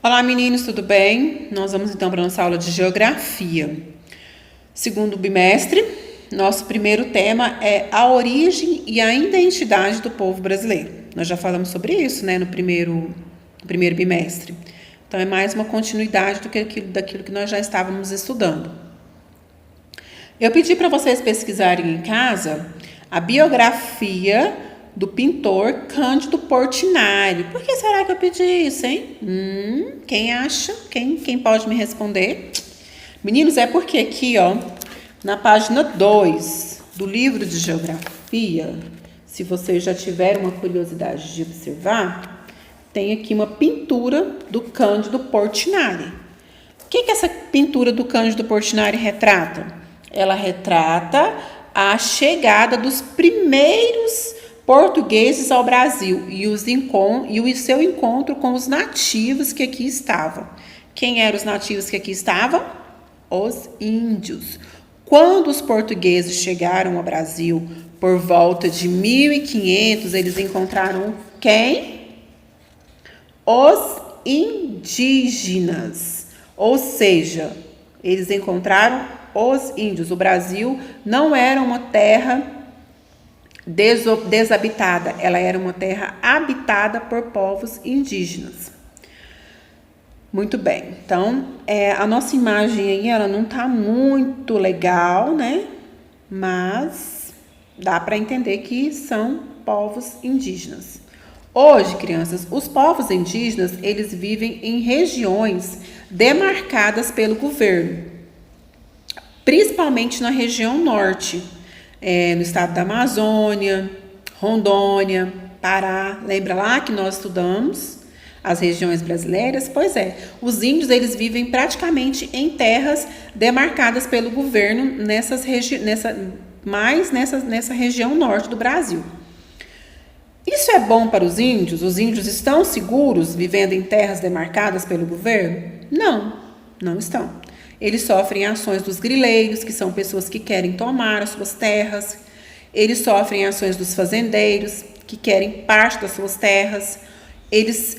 Olá meninos, tudo bem? Nós vamos então para a nossa aula de Geografia. Segundo bimestre, nosso primeiro tema é a origem e a identidade do povo brasileiro. Nós já falamos sobre isso, né, no primeiro bimestre. Então é mais uma continuidade daquilo que nós já estávamos estudando. Eu pedi para vocês pesquisarem em casa a biografia do pintor Cândido Portinari. Por que será que eu pedi isso, hein? Quem acha? Quem pode me responder? Meninos, é porque aqui, ó, na página 2 do livro de Geografia, se vocês já tiveram uma curiosidade de observar, tem aqui uma pintura do Cândido Portinari. O que essa pintura do Cândido Portinari retrata? Ela retrata a chegada dos primeiros portugueses ao Brasil e o seu encontro com os nativos que aqui estavam. Quem eram os nativos que aqui estavam? Os índios. Quando os portugueses chegaram ao Brasil, por volta de 1500, eles encontraram quem? Os indígenas. Ou seja, eles encontraram os índios. O Brasil não era uma terra desabitada, ela era uma terra habitada por povos indígenas. Muito bem, então a nossa imagem aí, ela não tá muito legal, né? Mas dá para entender que são povos indígenas. Hoje, crianças, os povos indígenas, eles vivem em regiões demarcadas pelo governo, principalmente na região norte, no estado da Amazônia, Rondônia, Pará. Lembra lá que nós estudamos as regiões brasileiras? Pois é, os índios, eles vivem praticamente em terras demarcadas pelo governo nessa região norte do Brasil. Isso é bom para os índios? Os índios estão seguros vivendo em terras demarcadas pelo governo? Não, não estão. Eles sofrem ações dos grileiros, que são pessoas que querem tomar as suas terras. Eles sofrem ações dos fazendeiros, que querem parte das suas terras. Eles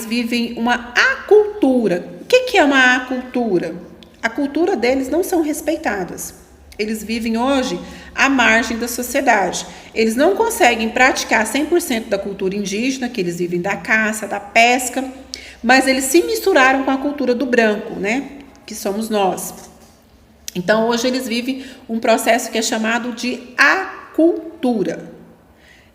vivem uma acultura. O que é uma acultura? A cultura deles não são respeitadas. Eles vivem hoje à margem da sociedade. Eles não conseguem praticar 100% da cultura indígena, que eles vivem da caça, da pesca, mas eles se misturaram com a cultura do branco, né? Que somos nós. Então, hoje eles vivem um processo que é chamado de acultura.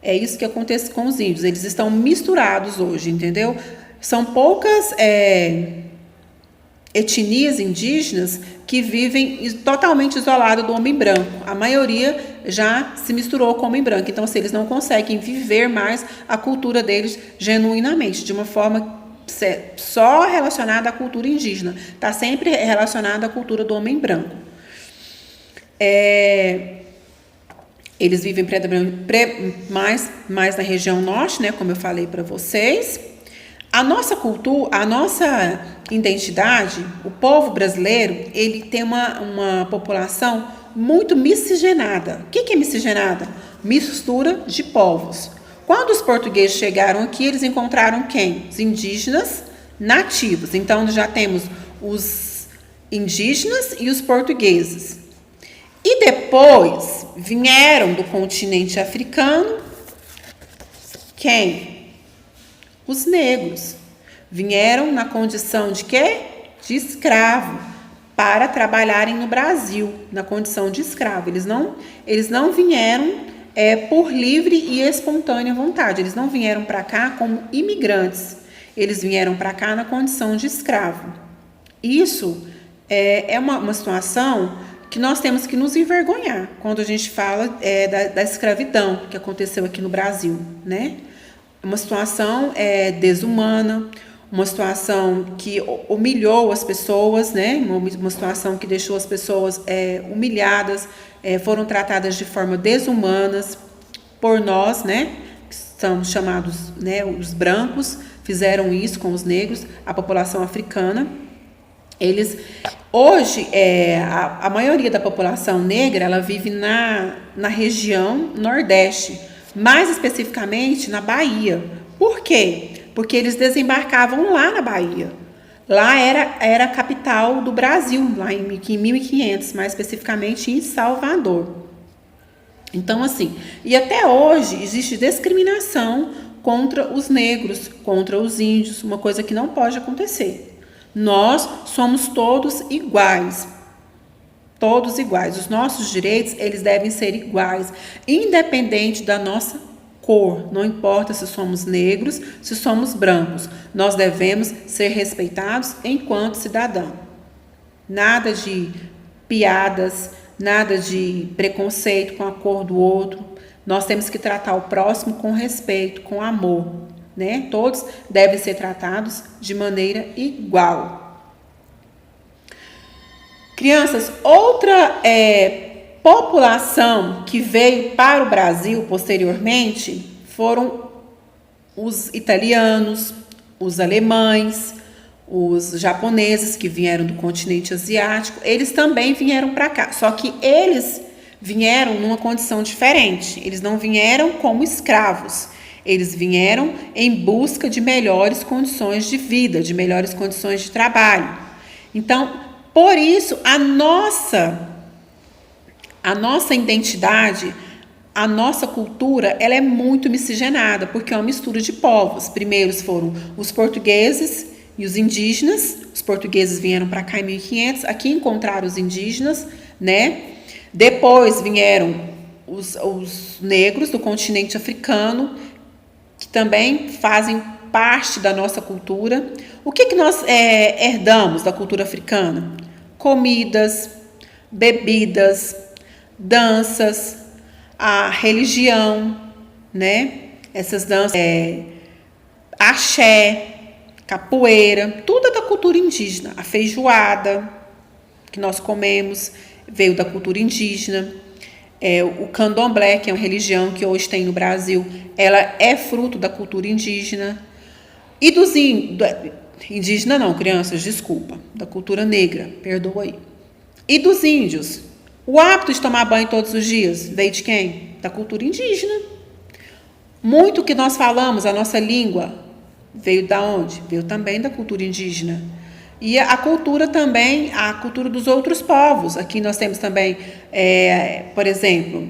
É isso que acontece com os índios. Eles estão misturados hoje, entendeu? São poucas etnias indígenas que vivem totalmente isoladas do homem branco. A maioria já se misturou com o homem branco. Então, eles não conseguem viver mais a cultura deles genuinamente, de uma forma só relacionada à cultura indígena. Está sempre relacionada à cultura do homem branco. Eles vivem mais na região norte, né, como eu falei para vocês. A nossa cultura, a nossa identidade, o povo brasileiro, ele tem uma população muito miscigenada. O que é miscigenada? Mistura de povos. Quando os portugueses chegaram aqui, eles encontraram quem? Os indígenas nativos. Então, já temos os indígenas e os portugueses. E depois vieram do continente africano quem? Os negros. Vieram na condição de quê? De escravo, para trabalharem no Brasil, na condição de escravo. Eles não vieram por livre e espontânea vontade. Eles não vieram para cá como imigrantes. Eles vieram para cá na condição de escravo. Isso é uma situação que nós temos que nos envergonhar quando a gente fala da escravidão que aconteceu aqui no Brasil, né? Uma situação desumana, uma situação que humilhou as pessoas, né? Uma situação que deixou as pessoas humilhadas, foram tratadas de forma desumanas por nós, né? Que são chamados, né, os brancos, fizeram isso com os negros, a população africana. Hoje, a maioria da população negra, ela vive na região Nordeste, mais especificamente na Bahia. Por quê? Porque eles desembarcavam lá na Bahia. Lá era a capital do Brasil, lá em 1500, mais especificamente em Salvador. Então, assim, e até hoje existe discriminação contra os negros, contra os índios, uma coisa que não pode acontecer. Nós somos todos iguais. Todos iguais. Os nossos direitos, eles devem ser iguais, independente da nossa cor. Não importa se somos negros, se somos brancos. Nós devemos ser respeitados enquanto cidadão. Nada de piadas, nada de preconceito com a cor do outro. Nós temos que tratar o próximo com respeito, com amor, né? Todos devem ser tratados de maneira igual. Crianças, outra população que veio para o Brasil posteriormente foram os italianos, os alemães, os japoneses que vieram do continente asiático. Eles também vieram para cá, só que eles vieram numa condição diferente. Eles não vieram como escravos, eles vieram em busca de melhores condições de vida, de melhores condições de trabalho. Então, por isso, a nossa identidade, a nossa cultura, ela é muito miscigenada, porque é uma mistura de povos. Primeiros foram os portugueses e os indígenas. Os portugueses vieram para cá em 1500, aqui encontraram os indígenas, né? Depois vieram os negros do continente africano, que também fazem parte da nossa cultura. O que nós herdamos da cultura africana? Comidas, bebidas, danças, a religião, né? Essas danças, axé, capoeira, tudo é da cultura indígena. A feijoada que nós comemos veio da cultura indígena. O candomblé, que é uma religião que hoje tem no Brasil, ela é fruto da cultura indígena. E dos indígena não, crianças, desculpa, da cultura negra, perdoa aí. E dos índios? O hábito de tomar banho todos os dias veio de quem? Da cultura indígena. Muito que nós falamos, a nossa língua, veio da onde? Veio também da cultura indígena. E a cultura também, a cultura dos outros povos. Aqui nós temos também, por exemplo,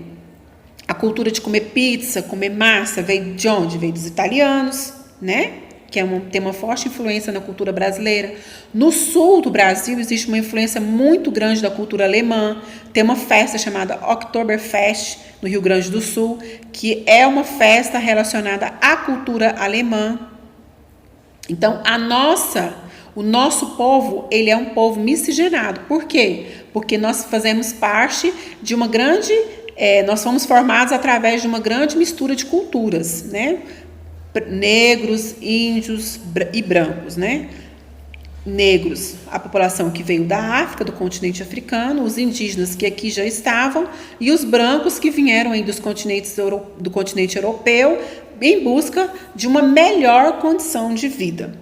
a cultura de comer pizza, comer massa, veio de onde? Veio dos italianos, né? Que tem uma forte influência na cultura brasileira. No sul do Brasil existe uma influência muito grande da cultura alemã. Tem uma festa chamada Oktoberfest, no Rio Grande do Sul, que é uma festa relacionada à cultura alemã. Então, o nosso povo, ele é um povo miscigenado. Por quê? Porque nós fazemos parte de uma grande... nós fomos formados através de uma grande mistura de culturas, né? Negros, índios e brancos, né? Negros, a população que veio da África, do continente africano, os indígenas que aqui já estavam, e os brancos que vieram aí do continente europeu em busca de uma melhor condição de vida.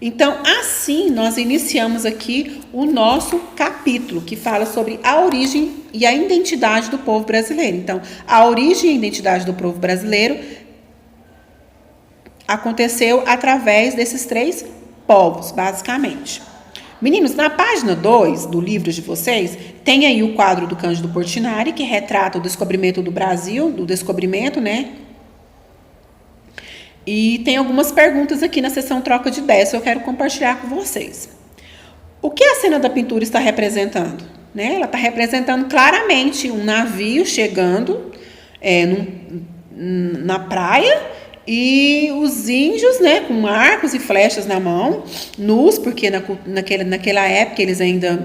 Então, assim, nós iniciamos aqui o nosso capítulo, que fala sobre a origem e a identidade do povo brasileiro. Então, a origem e a identidade do povo brasileiro aconteceu através desses 3 povos, basicamente. Meninos, na página 2 do livro de vocês, tem aí o quadro do Cândido Portinari, que retrata o descobrimento do Brasil, do descobrimento, né? E tem algumas perguntas aqui na seção troca de ideias que eu quero compartilhar com vocês. O que a cena da pintura está representando? Né? Ela está representando claramente um navio chegando na praia, e os índios, né, com arcos e flechas na mão, nus, porque naquela época eles ainda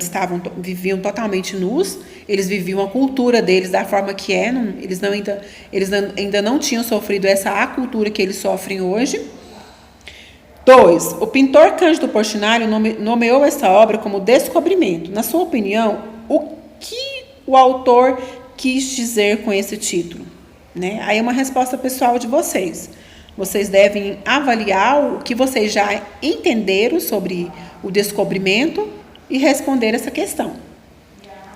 viviam totalmente nus. Eles viviam a cultura deles da forma que é. Eles ainda não tinham sofrido essa acultura que eles sofrem hoje. 2. O pintor Cândido Portinari nomeou essa obra como Descobrimento. Na sua opinião, o que o autor quis dizer com esse título? Né? Aí é uma resposta pessoal de vocês. Vocês devem avaliar o que vocês já entenderam sobre o descobrimento e responder essa questão.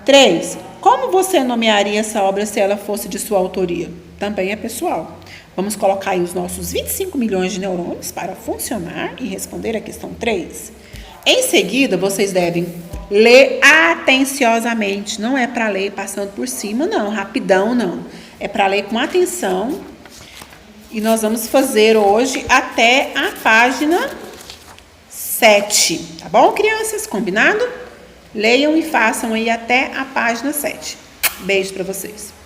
3. Como você nomearia essa obra se ela fosse de sua autoria? Também é pessoal. Vamos colocar aí os nossos 25 milhões de neurônios para funcionar e responder a questão 3. Em seguida, vocês devem ler atenciosamente. Não é para ler passando por cima, não. Rapidão, não. É para ler com atenção. E nós vamos fazer hoje até a página 7. Tá bom, crianças? Combinado? Leiam e façam aí até a página 7. Beijo para vocês.